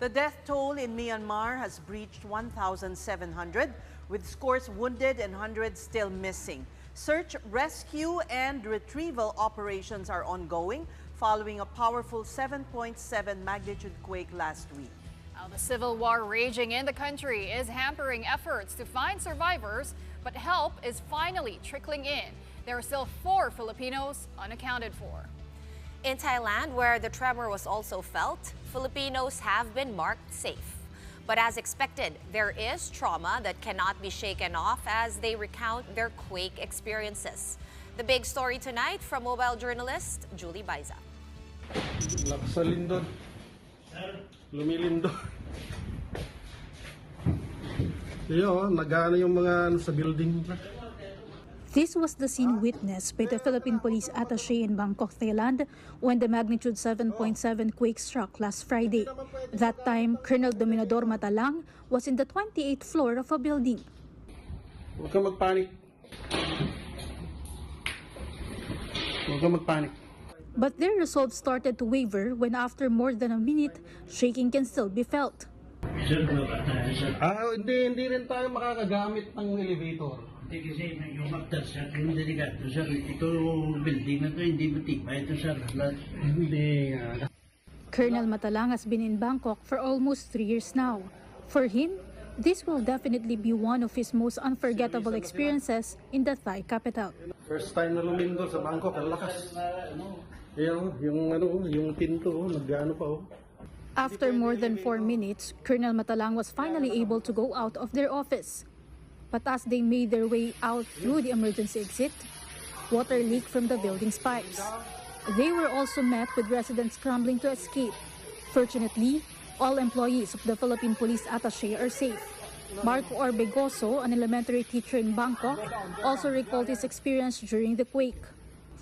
The death toll in Myanmar has breached 1,700, with scores wounded and hundreds still missing. Search, rescue, and retrieval operations are ongoing following a powerful 7.7 magnitude quake last week. Now, the civil war raging in the country is hampering efforts to find survivors, but help is finally trickling in. There are still 4 Filipinos unaccounted for. In Thailand, where the tremor was also felt, Filipinos have been marked safe. But as expected, there is trauma that cannot be shaken off as they recount their quake experiences. The big story tonight from mobile journalist Julie Baiza. Lakas sa lindol. Lumilindol. Yun, nagana yung mga sa building. This was the scene witnessed by the Philippine Police Attaché in Bangkok, Thailand, when the magnitude 7.7 quake struck last Friday. That time, Colonel Dominador Matalang was in the 28th floor of a building. Huwag kang magpanik. Huwag kang magpanik. But their resolve started to waver when after more than a minute, shaking can still be felt. Hindi rin tayo makakagamit ng elevator. Hindi kasi yung after sir, yung delikado sir, ito building na to, hindi matibay ito sir. Hindi. Colonel Matalang has been in Bangkok for almost 3 years now. For him, this will definitely be one of his most unforgettable experiences in the Thai capital. First time na lumindol sa Bangkok, ang lakas. Yung pinto, nag-ano pa oh. After more than 4 minutes, Colonel Matalang was finally able to go out of their office. But as they made their way out through the emergency exit, water leaked from the building's pipes. They were also met with residents scrambling to escape. Fortunately, all employees of the Philippine Police Attaché are safe. Marco Orbegoso, an elementary teacher in Bangkok, also recalled his experience during the quake.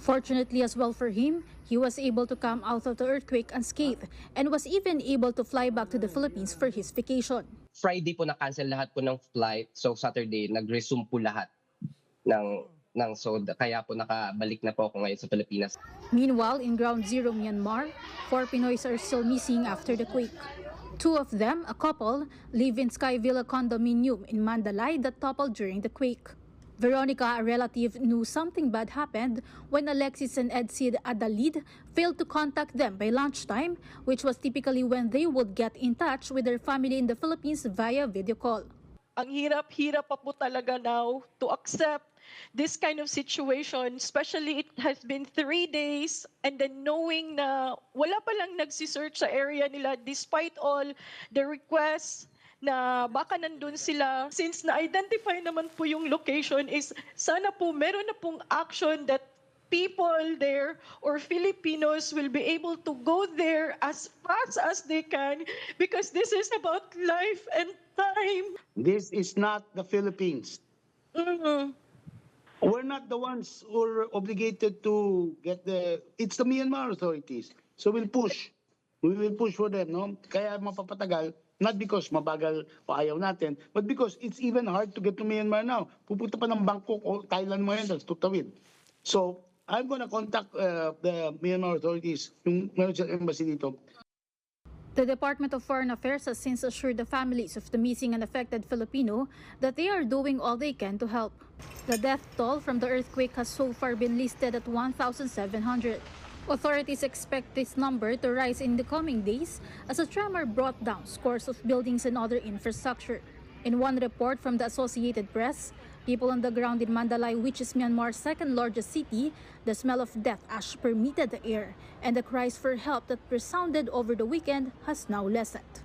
Fortunately as well for him, he was able to come out of the earthquake unscathed and was even able to fly back to the Philippines for his vacation. Friday po na-cancel lahat po ng flight. So Saturday, nag-resume po lahat kaya po nakabalik na po ako ngayon sa Pilipinas. Meanwhile, in Ground Zero, Myanmar, 4 Pinoys are still missing after the quake. 2 of them, a couple, live in Sky Villa condominium in Mandalay that toppled during the quake. Veronica, a relative, knew something bad happened when Alexis and Edsid Adalid failed to contact them by lunchtime, which was typically when they would get in touch with their family in the Philippines via video call. Ang hirap-hirap pa po talaga now to accept this kind of situation, especially it has been 3 days, and then knowing na wala pa lang nagsisearch sa area nila despite all the requests na baka nandun sila. Since na-identify naman po yung location is sana po meron na pong action that people there or Filipinos will be able to go there as fast as they can because this is about life and time. This is not the Philippines. We're not the ones who are obligated to get it's the Myanmar authorities. So we'll push. We will push for them, no? Kaya mapapatagal. Not because mabagal o ayaw natin, but because it's even hard to get to Myanmar now. Pupunta pa ng Bangkok o Thailand mo yan, that's tutawid. So, I'm gonna contact the Myanmar authorities, yung meron sa embassy dito. The Department of Foreign Affairs has since assured the families of the missing and affected Filipino that they are doing all they can to help. The death toll from the earthquake has so far been listed at 1,700. Authorities expect this number to rise in the coming days as a tremor brought down scores of buildings and other infrastructure. In one report from the Associated Press, people on the ground in Mandalay, which is Myanmar's second largest city, the smell of death ash permeated the air, and the cries for help that resounded over the weekend has now lessened.